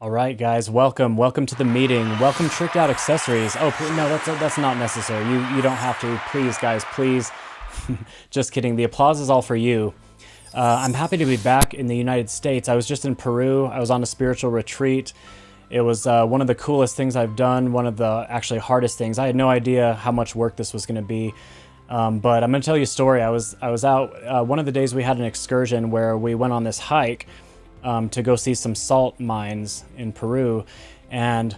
All right, guys, welcome to the meeting. Welcome, Tricked Out Accessories. Oh, no, that's not necessary. You don't have to. Please, guys, please. Just kidding. The applause is all for you. I'm happy to be back in the United States. I was just in Peru. I was on a spiritual retreat. It was one of the coolest things I've done. One of the actually hardest things. I had no idea how much work this was going to be. But I'm going to tell you a story. I was out one of the days we had an excursion where we went on this hike to go see some salt mines in Peru, and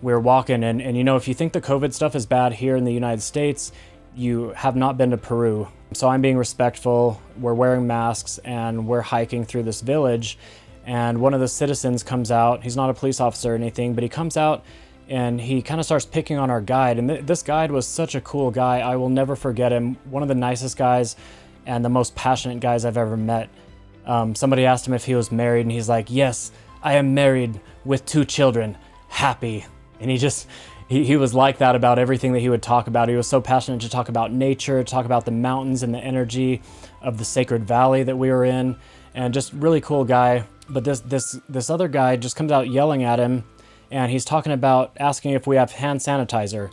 we were walking, and you know, if you think the COVID stuff is bad here in the United States, you have not been to Peru. So I'm being respectful, we're wearing masks, and we're hiking through this village, and one of the citizens comes out. He's not a police officer or anything, but he comes out and he kind of starts picking on our guide, and this guide was such a cool guy. I will never forget him. One of the nicest guys and the most passionate guys I've ever met. Somebody asked him if he was married, and he's like, "Yes, I am married with 2 children, happy." And he was like that about everything that he would talk about. He was so passionate to talk about nature, to talk about the mountains and the energy of the sacred valley that we were in, and just really cool guy. But this other guy just comes out yelling at him, and he's talking about asking if we have hand sanitizer,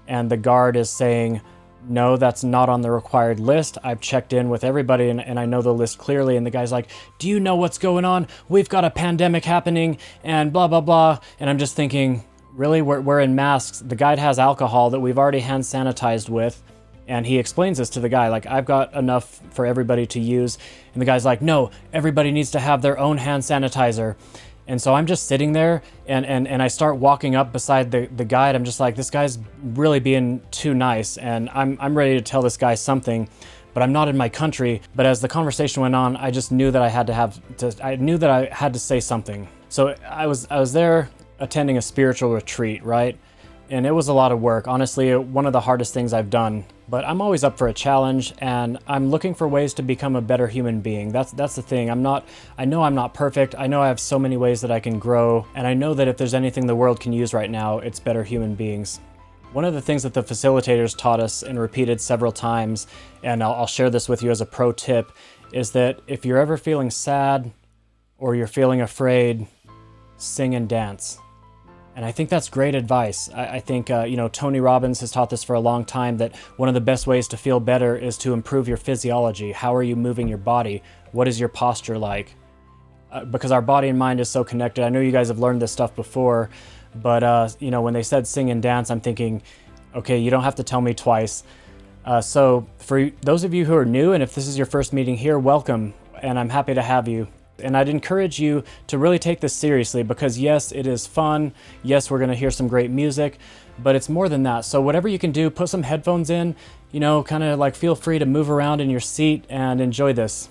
and the guard is saying, "No, that's not on the required list. I've checked in with everybody and I know the list clearly." And the guy's like, "Do you know what's going on? We've got a pandemic happening and blah, blah, blah." And I'm just thinking, really? We're in masks. The guide has alcohol that we've already hand sanitized with. And he explains this to the guy, like, "I've got enough for everybody to use." And the guy's like, "No, everybody needs to have their own hand sanitizer." And so I'm just sitting there and I start walking up beside the guide. I'm just like, this guy's really being too nice, and I'm ready to tell this guy something, but I'm not in my country. But as the conversation went on, I just knew that I had to say something. So I was there attending a spiritual retreat, right? And it was a lot of work. Honestly, one of the hardest things I've done. But I'm always up for a challenge, and I'm looking for ways to become a better human being. That's the thing. I know I'm not perfect. I know I have so many ways that I can grow, and I know that if there's anything the world can use right now, it's better human beings. One of the things that the facilitators taught us and repeated several times, and I'll share this with you as a pro tip, is that if you're ever feeling sad or you're feeling afraid, sing and dance. And I think that's great advice. I think, Tony Robbins has taught this for a long time, that one of the best ways to feel better is to improve your physiology. How are you moving your body? What is your posture like? Because our body and mind is so connected. I know you guys have learned this stuff before, but, when they said sing and dance, I'm thinking, okay, you don't have to tell me twice. So for those of you who are new, and if this is your first meeting here, welcome, and I'm happy to have you. And I'd encourage you to really take this seriously, because yes, it is fun. Yes, we're going to hear some great music, but it's more than that. So whatever you can do, put some headphones in, kind of like feel free to move around in your seat and enjoy this.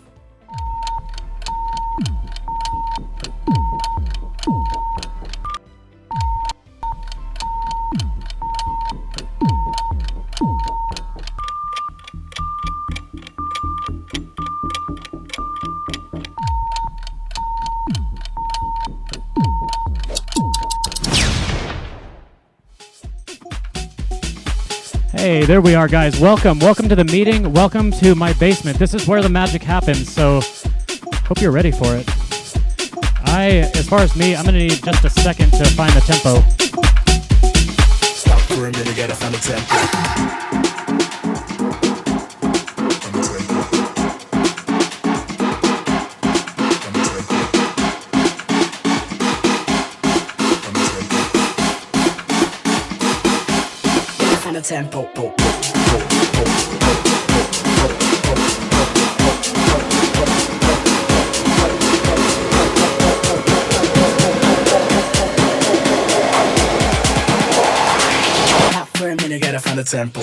Hey, there we are, guys. Welcome to the meeting. Welcome to my basement. This is where the magic happens, so hope you're ready for it. As far as me, I'm going to need just a second to find the tempo. Stop for a minute, gotta find the tempo. Tempo. For a minute, gotta find the tempo.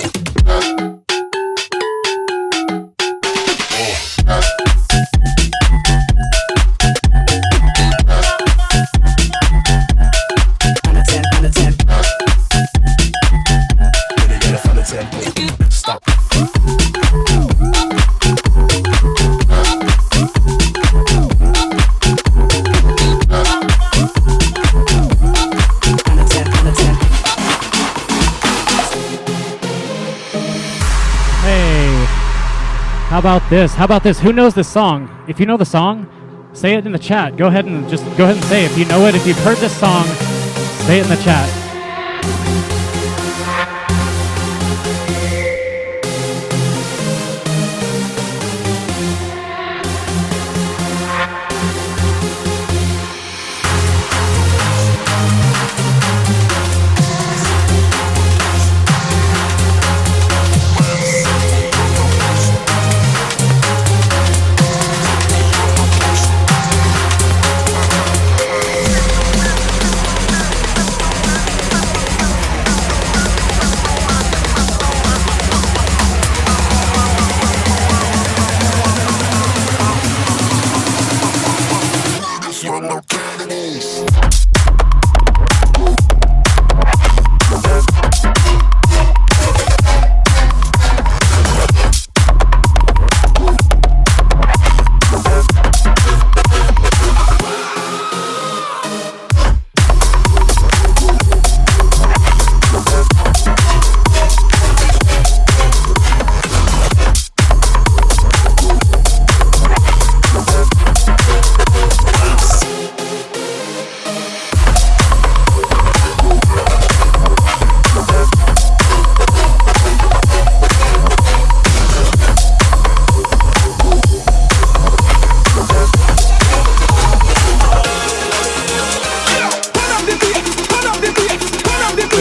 How about this? Who knows this song? If you know the song, Say it in the chat. Go ahead and say it. If you know it, if you've heard this song, say it in the chat.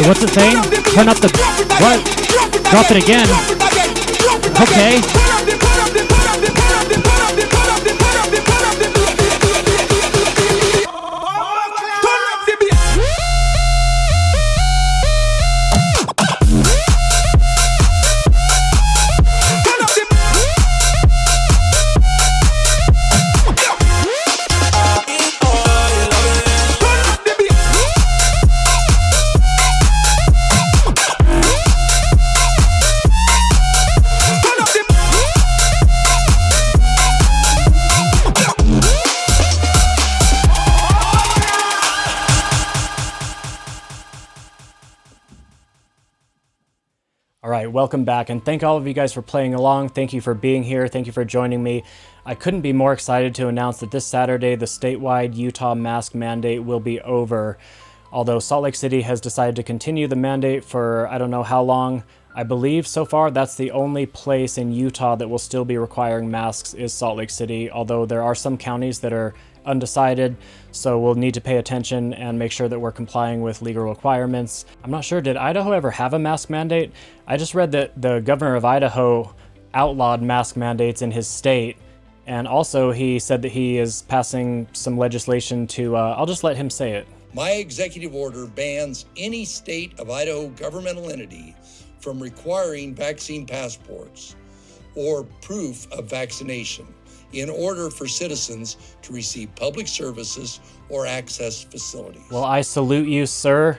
What's it saying? Turn up the... What? Drop it again. Okay. All right, welcome back, and thank all of you guys for playing along. Thank you for being here. Thank you for joining me. I couldn't be more excited to announce that this Saturday, the statewide Utah mask mandate will be over. Although Salt Lake City has decided to continue the mandate for I don't know how long. I believe so far that's the only place in Utah that will still be requiring masks is Salt Lake City, although there are some counties that are undecided, so we'll need to pay attention and make sure that we're complying with legal requirements. I'm not sure, did Idaho ever have a mask mandate? I just read that the governor of Idaho outlawed mask mandates in his state, and also he said that he is passing some legislation to, I'll just let him say it. My executive order bans any state of Idaho governmental entity from requiring vaccine passports or proof of vaccination in order for citizens to receive public services or access facilities. Well, I salute you, sir.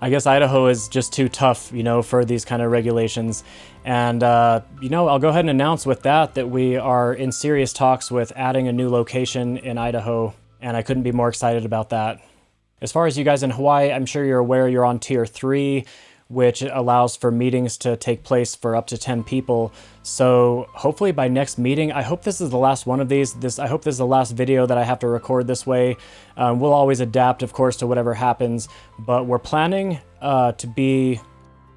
I guess Idaho is just too tough, for these kind of regulations. And, I'll go ahead and announce with that we are in serious talks with adding a new location in Idaho, and I couldn't be more excited about that. As far as you guys in Hawaii, I'm sure you're aware you're on Tier 3, which allows for meetings to take place for up to 10 people. So hopefully by next meeting, I hope this is the last one of these. I hope this is the last video that I have to record this way. We'll always adapt, of course, to whatever happens, but we're planning to be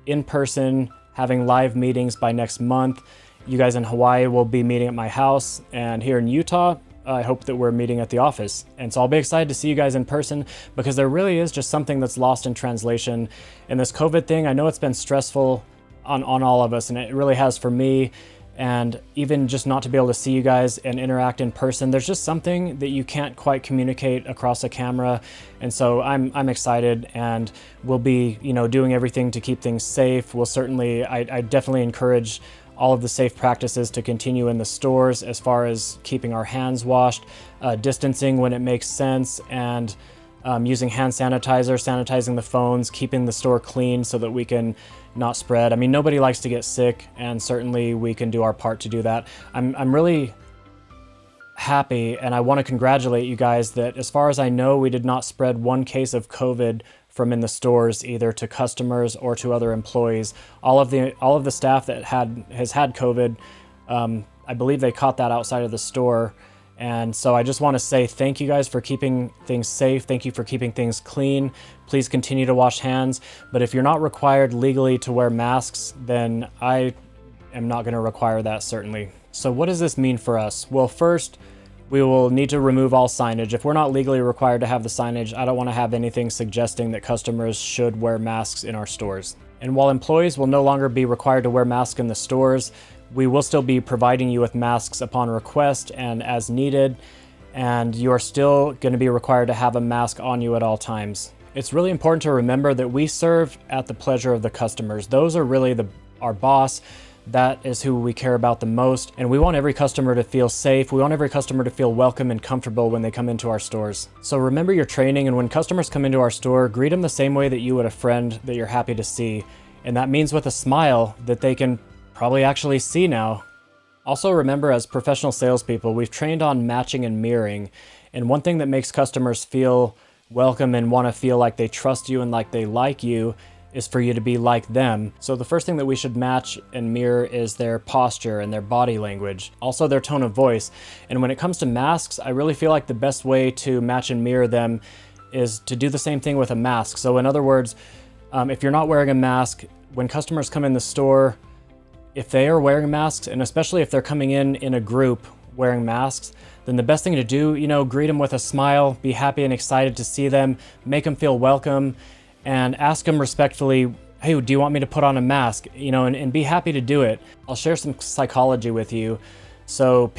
in person, having live meetings by next month. You guys in Hawaii will be meeting at my house, and here in Utah, I hope that we're meeting at the office. And so I'll be excited to see you guys in person, because there really is just something that's lost in translation. And this COVID thing, I know it's been stressful on all of us, and it really has for me. And even just not to be able to see you guys and interact in person, there's just something that you can't quite communicate across a camera. And so I'm excited, and we'll be, doing everything to keep things safe. We'll certainly, I definitely encourage all of the safe practices to continue in the stores, as far as keeping our hands washed, distancing when it makes sense, and using hand sanitizer, sanitizing the phones, keeping the store clean so that we can not spread. I mean, nobody likes to get sick, and certainly we can do our part to do that. I'm really happy, and I want to congratulate you guys that, as far as I know, we did not spread one case of COVID from in the stores, either to customers or to other employees. All of the staff that has had COVID, I believe they caught that outside of the store, And so I just want to say thank you guys for keeping things safe. Thank you for keeping things clean. Please continue to wash hands. But if you're not required legally to wear masks, then I am not going to require that, certainly. So what does this mean for us? Well, first, we will need to remove all signage. If we're not legally required to have the signage, I don't want to have anything suggesting that customers should wear masks in our stores. And while employees will no longer be required to wear masks in the stores, we will still be providing you with masks upon request and as needed, and you are still going to be required to have a mask on you at all times. It's really important to remember that we serve at the pleasure of the customers. Those are really our boss. That is who we care about the most, and we want every customer to feel safe. We want every customer to feel welcome and comfortable when they come into our stores. So remember your training, and when customers come into our store, greet them the same way that you would a friend that you're happy to see. And that means with a smile that they can probably actually see now. Also remember, as professional salespeople, we've trained on matching and mirroring. And one thing that makes customers feel welcome and want to feel like they trust you and like they like you is for you to be like them. So the first thing that we should match and mirror is their posture and their body language, also their tone of voice. And when it comes to masks, I really feel like the best way to match and mirror them is to do the same thing with a mask. So in other words, if you're not wearing a mask, when customers come in the store, if they are wearing masks, and especially if they're coming in a group wearing masks, then the best thing to do, greet them with a smile, be happy and excited to see them, make them feel welcome, and ask them respectfully, hey, do you want me to put on a mask? And be happy to do it. I'll share some psychology with you. So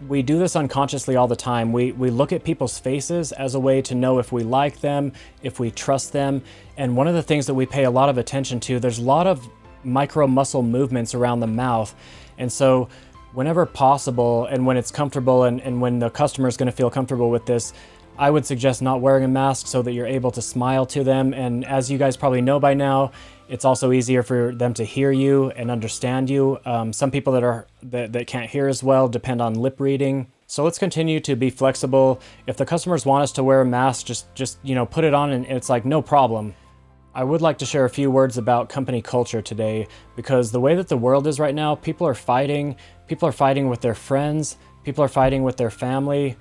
we do this unconsciously all the time. We look at people's faces as a way to know if we like them, if we trust them. And one of the things that we pay a lot of attention to, there's a lot of micro muscle movements around the mouth. And so whenever possible and when it's comfortable and when the customer is going to feel comfortable with this, I would suggest not wearing a mask so that you're able to smile to them. And as you guys probably know by now, it's also easier for them to hear you and understand you. Some people that can't hear as well depend on lip reading. So let's continue to be flexible. If the customers want us to wear a mask, just put it on and it's like no problem. I would like to share a few words about company culture today, because the way that the world is right now, people are fighting with their friends, people are fighting with their family,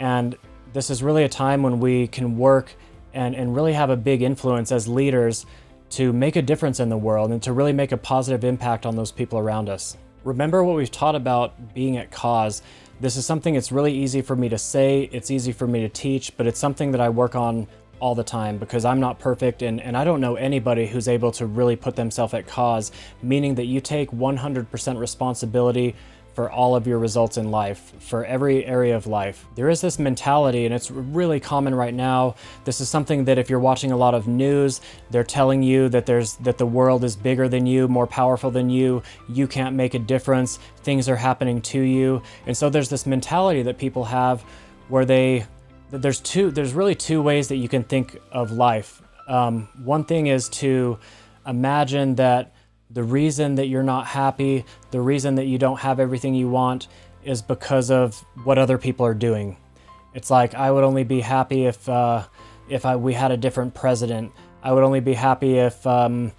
and this is really a time when we can work and really have a big influence as leaders to make a difference in the world and to really make a positive impact on those people around us. Remember what we've taught about being at cause. This is something it's really easy for me to say, it's easy for me to teach, but it's something that I work on all the time because I'm not perfect and I don't know anybody who's able to really put themselves at cause, meaning that you take 100% responsibility for all of your results in life, for every area of life. There is this mentality, and it's really common right now. This is something that if you're watching a lot of news, they're telling you that the world is bigger than you, more powerful than you can't make a difference, things are happening to you. And so there's this mentality that people have where there's really two ways that you can think of life. One thing is to imagine that the reason that you're not happy, the reason that you don't have everything you want is because of what other people are doing. It's like, I would only be happy if we had a different president. I would only be happy if there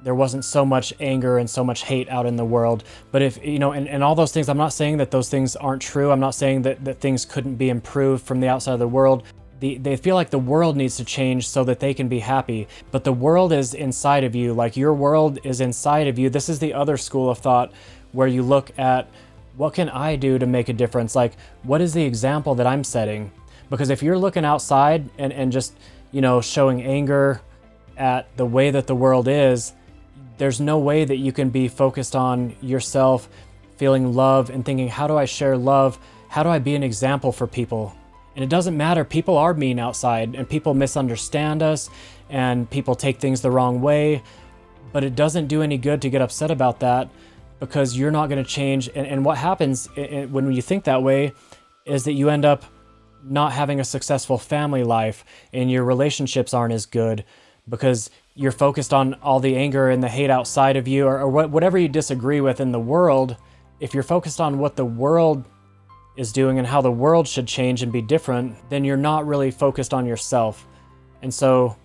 wasn't so much anger and so much hate out in the world. But if, and all those things, I'm not saying that those things aren't true. I'm not saying that things couldn't be improved from the outside of the world. They feel like the world needs to change so that they can be happy. But the world is inside of you. Like, your world is inside of you. This is the other school of thought where you look at, what can I do to make a difference? Like, what is the example that I'm setting? Because if you're looking outside and just, showing anger at the way that the world is, there's no way that you can be focused on yourself, feeling love and thinking, how do I share love? How do I be an example for people? And it doesn't matter, people are mean outside and people misunderstand us and people take things the wrong way, but it doesn't do any good to get upset about that because you're not going to change. And what happens when you think that way is that you end up not having a successful family life and your relationships aren't as good because you're focused on all the anger and the hate outside of you or whatever you disagree with in the world. If you're focused on what the world is doing and how the world should change and be different, then you're not really focused on yourself. And so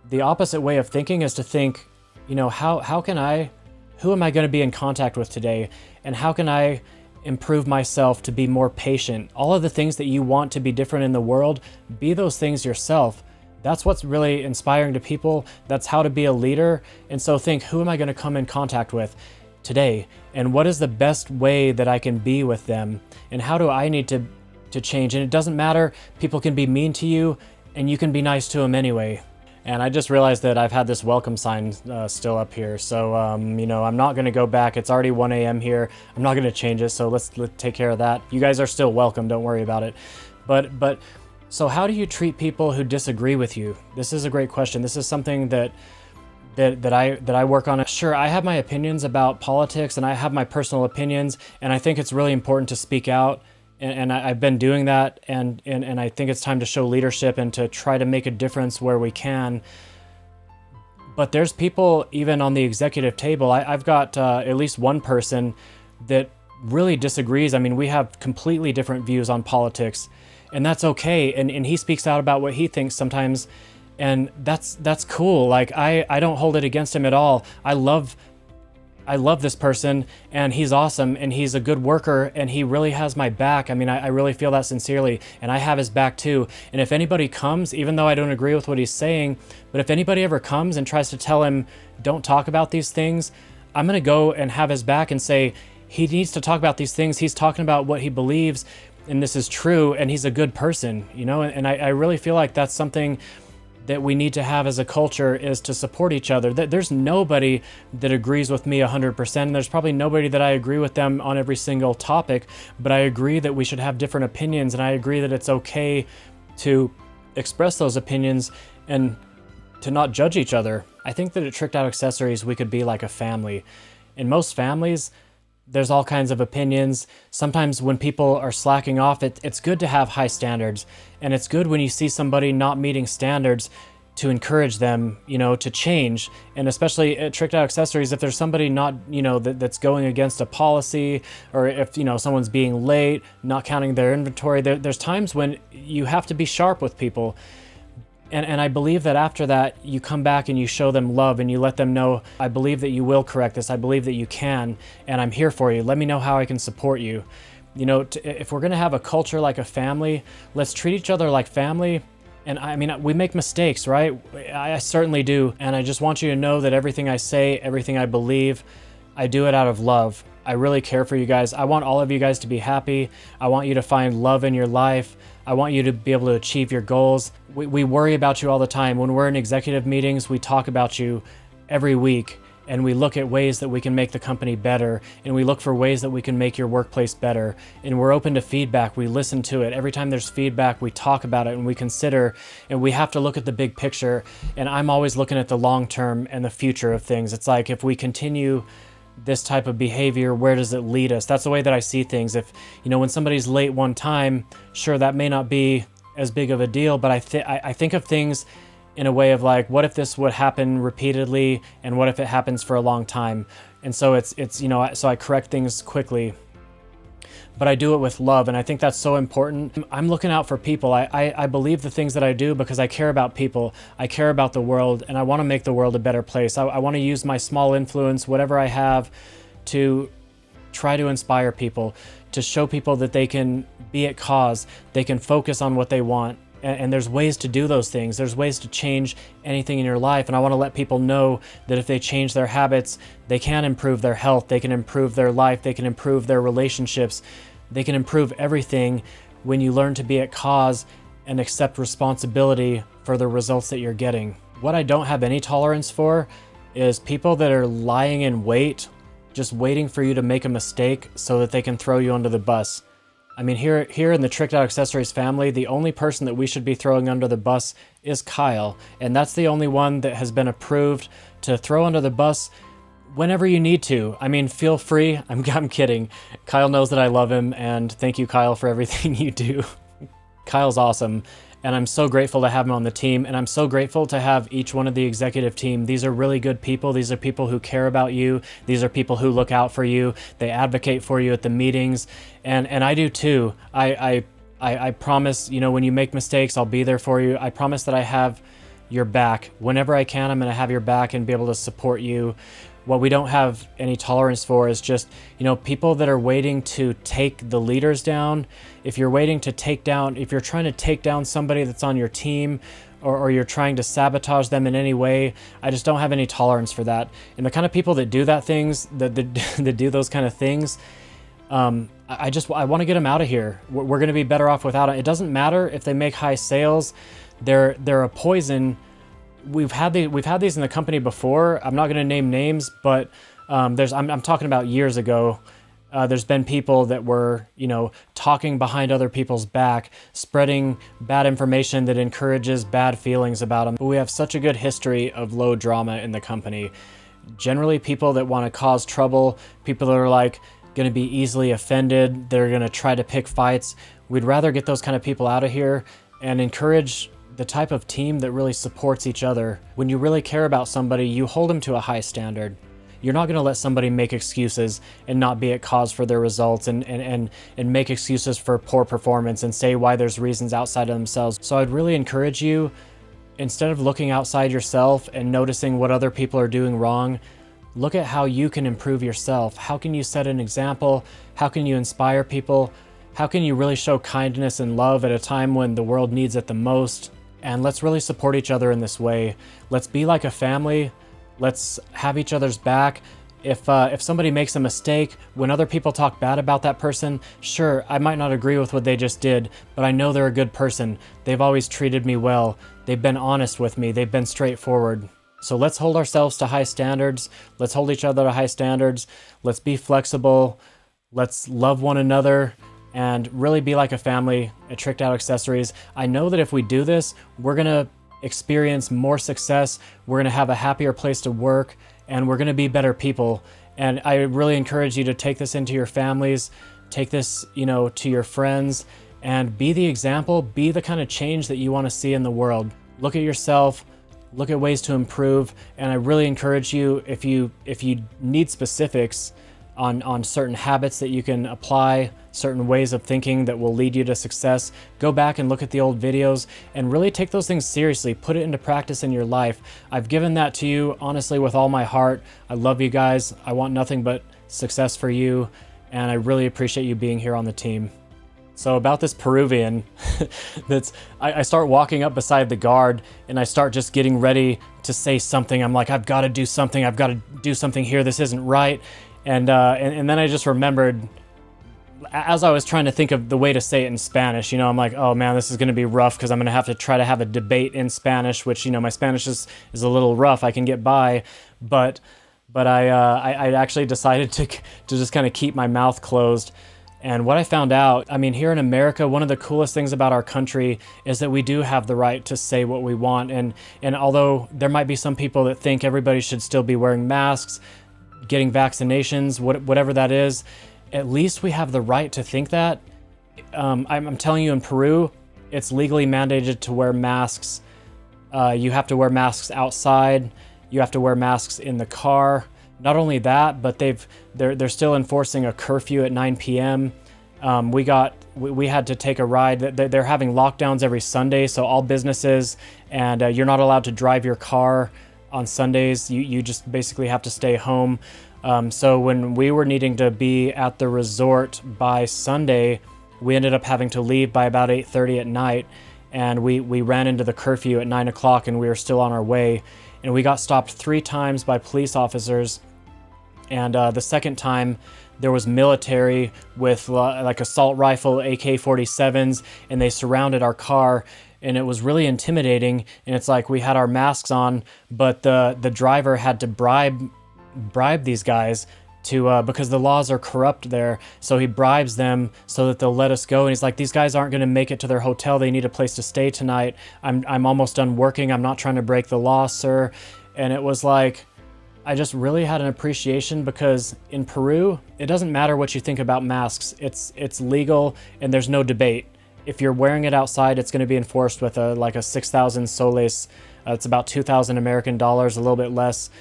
the opposite way of thinking is to think, who am I going to be in contact with today? And how can I improve myself to be more patient. All of the things that you want to be different in the world, be those things yourself. That's what's really inspiring to people. That's how to be a leader. And so think, who am I going to come in contact with today? And what is the best way that I can be with them? And how do I need to change? And it doesn't matter. People can be mean to you and you can be nice to them anyway. And I just realized that I've had this welcome sign still up here. So, I'm not going to go back. It's already 1 a.m. here. I'm not going to change it. So let's take care of that. You guys are still welcome. Don't worry about it. But so how do you treat people who disagree with you? This is a great question. This is something that I work on. Sure, I have my opinions about politics and I have my personal opinions. And I think it's really important to speak out. And I've been doing that, and I think it's time to show leadership and to try to make a difference where we can. But there's people even on the executive table. I've got at least one person that really disagrees. I mean, we have completely different views on politics, and that's okay. And he speaks out about what he thinks sometimes, and that's cool. Like I don't hold it against him at all. I love this person and he's awesome and he's a good worker and he really has my back. I mean, I really feel that sincerely, and I have his back too. And if anybody comes, even though I don't agree with what he's saying, but if anybody ever comes and tries to tell him, don't talk about these things, I'm going to go and have his back and say, he needs to talk about these things. He's talking about what he believes and this is true and he's a good person, and I really feel like that's something that we need to have as a culture, is to support each other. There's nobody that agrees with me 100%, and there's probably nobody that I agree with them on every single topic, but I agree that we should have different opinions, and I agree that it's okay to express those opinions and to not judge each other. I think that at Tricked Out Accessories, we could be like a family. In most families, there's all kinds of opinions. Sometimes when people are slacking off, it's good to have high standards. And it's good when you see somebody not meeting standards to encourage them, to change. And especially at Tricked Out Accessories, if there's somebody not, that's going against a policy, or if, someone's being late, not counting their inventory, there's times when you have to be sharp with people. And I believe that after that, you come back and you show them love and you let them know, I believe that you will correct this. I believe that you can, and I'm here for you. Let me know how I can support you. If we're going to have a culture like a family, let's treat each other like family. And I mean, we make mistakes, right? I certainly do. And I just want you to know that everything I say, everything I believe, I do it out of love. I really care for you guys. I want all of you guys to be happy. I want you to find love in your life. I want you to be able to achieve your goals. We worry about you all the time. When we're in executive meetings, we talk about you every week, and we look at ways that we can make the company better, and we look for ways that we can make your workplace better. And we're open to feedback. We listen to it. Every time there's feedback, we talk about it and we consider, and we have to look at the big picture. And I'm always looking at the long term and the future of things. It's like, if we continue this type of behavior, where does it lead us? That's the way that I see things. If, when somebody's late one time, sure, that may not be as big of a deal, but I think of things in a way of like, what if this would happen repeatedly, and what if it happens for a long time? And so it's so I correct things quickly, but I do it with love, and I think that's so important. I'm looking out for people. I believe the things that I do because I care about people. I care about the world, and I want to make the world a better place. I want to use my small influence, whatever I have, to try to inspire people, to show people that they can be at cause, they can focus on what they want. And there's ways to do those things. There's ways to change anything in your life. And I want to let people know that if they change their habits, they can improve their health, they can improve their life, they can improve their relationships, they can improve everything when you learn to be at cause and accept responsibility for the results that you're getting. What I don't have any tolerance for is people that are lying in wait, just waiting for you to make a mistake so that they can throw you under the bus. I mean, here in the Tricked Out Accessories family, the only person that we should be throwing under the bus is Kyle. And that's the only one that has been approved to throw under the bus whenever you need to. I mean, feel free. I'm kidding. Kyle knows that I love him, and thank you, Kyle, for everything you do. Kyle's awesome, and I'm so grateful to have him on the team, and I'm so grateful to have each one of the executive team. These are really good people. These are people who care about you. These are people who look out for you. They advocate for you at the meetings, and I do too. I promise, when you make mistakes, I'll be there for you. I promise that I have your back. Whenever I can, I'm going to have your back and be able to support you. What we don't have any tolerance for is just, people that are waiting to take the leaders down. If you're if you're trying to take down somebody that's on your team, or you're trying to sabotage them in any way, I just don't have any tolerance for that. And the kind of people that do that do those kind of things, I want to get them out of here. We're going to be better off without it. It doesn't matter if they make high sales. They're a poison. We've had these in the company before. I'm not going to name names, but I'm talking about years ago. There's been people that were, talking behind other people's back, spreading bad information that encourages bad feelings about them. But we have such a good history of low drama in the company. Generally, people that want to cause trouble, people that are going to be easily offended, they're going to try to pick fights. We'd rather get those kind of people out of here and encourage the type of team that really supports each other. When you really care about somebody, you hold them to a high standard. You're not going to let somebody make excuses and not be at cause for their results and make excuses for poor performance and say why there's reasons outside of themselves. So I'd really encourage you, instead of looking outside yourself and noticing what other people are doing wrong, look at how you can improve yourself. How can you set an example? How can you inspire people? How can you really show kindness and love at a time when the world needs it the most? And let's really support each other in this way. Let's be like a family. Let's have each other's back. If somebody makes a mistake, when other people talk bad about that person, sure, I might not agree with what they just did, but I know they're a good person. They've always treated me well. They've been honest with me. They've been straightforward. So let's hold ourselves to high standards. Let's hold each other to high standards. Let's be flexible. Let's love one another and really be like a family at Tricked Out Accessories. I know that if we do this, we're going to experience more success, we're going to have a happier place to work, and we're going to be better people. And I really encourage you to take this into your families, take this, to your friends, and be the example, be the kind of change that you want to see in the world. Look at yourself, look at ways to improve, and I really encourage you, if you need specifics on certain habits that you can apply, certain ways of thinking that will lead you to success, go back and look at the old videos and really take those things seriously. Put it into practice in your life. I've given that to you, honestly, with all my heart. I love you guys. I want nothing but success for you, and I really appreciate you being here on the team. So about this Peruvian, I start walking up beside the guard and I start just getting ready to say something. I'm like, I've got to do something. I've got to do something here. This isn't right. And then I just remembered, as I was trying to think of the way to say it in Spanish, I'm like, oh man, this is going to be rough because I'm going to have to try to have a debate in Spanish, which, my Spanish is a little rough. I can get by, but I actually decided to just kind of keep my mouth closed. And what I found out, here in America, one of the coolest things about our country is that we do have the right to say what we want. And although there might be some people that think everybody should still be wearing masks, getting vaccinations, whatever that is, at least we have the right to think that. I'm telling you, in Peru, it's legally mandated to wear masks. You have to wear masks outside. You have to wear masks in the car. Not only that, but they're still enforcing a curfew at 9 p.m. We had to take a ride. They're having lockdowns every Sunday, so all businesses, and you're not allowed to drive your car on Sundays. You just basically have to stay home. So when we were needing to be at the resort by Sunday, we ended up having to leave by about 8:30 at night, and we ran into the curfew at 9 o'clock, and we were still on our way. And we got stopped 3 times by police officers. And the second time, there was military with assault rifle, AK-47s, and they surrounded our car. And it was really intimidating. And it's like we had our masks on, but the driver had to bribe these guys to because the laws are corrupt there. So he bribes them so that they'll let us go. And he's like, these guys aren't going to make it to their hotel. They need a place to stay tonight. I'm almost done working. I'm not trying to break the law, sir. And it was like, I just really had an appreciation, because in Peru, it doesn't matter what you think about masks. It's legal and there's no debate. If you're wearing it outside, it's going to be enforced with a 6,000 soles. It's about 2,000 American dollars, a little bit less,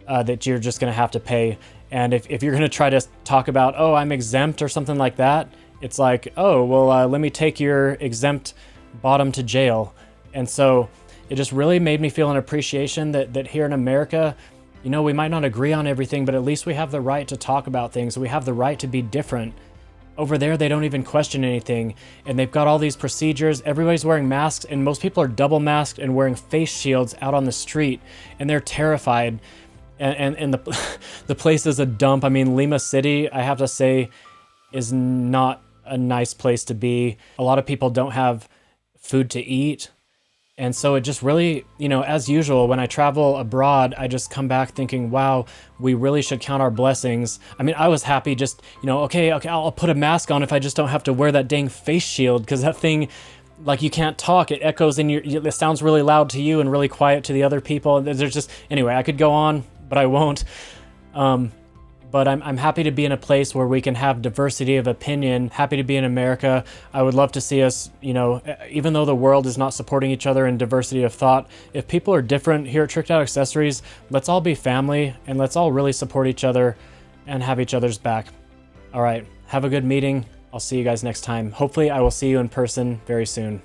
that you're just going to have to pay. And if you're going to try to talk about, oh, I'm exempt or something like that, it's like, oh, well, let me take your exempt bottom to jail. And so it just really made me feel an appreciation that here in America, You know, we might not agree on everything, but at least we have the right to talk about things. We have the right to be different. Over there, they don't even question anything, and they've got all these procedures. Everybody's wearing masks, and most people are double masked and wearing face shields out on the street, and they're terrified. And the the place is a dump. I mean, Lima City, I have to say, is not a nice place to be. A lot of people don't have food to eat. And so it just really, you know, as usual, when I travel abroad, I just come back thinking, wow, we really should count our blessings. I mean, I was happy just, you know, okay, I'll put a mask on if I just don't have to wear that dang face shield, because that thing, like, you can't talk. It echoes in it sounds really loud to you and really quiet to the other people. There's just, anyway, I could go on, but I won't. But I'm happy to be in a place where we can have diversity of opinion, happy to be in America. I would love to see us, you know, even though the world is not supporting each other in diversity of thought, if people are different here at Tricked Out Accessories, let's all be family and let's all really support each other and have each other's back. All right, have a good meeting. I'll see you guys next time. Hopefully I will see you in person very soon.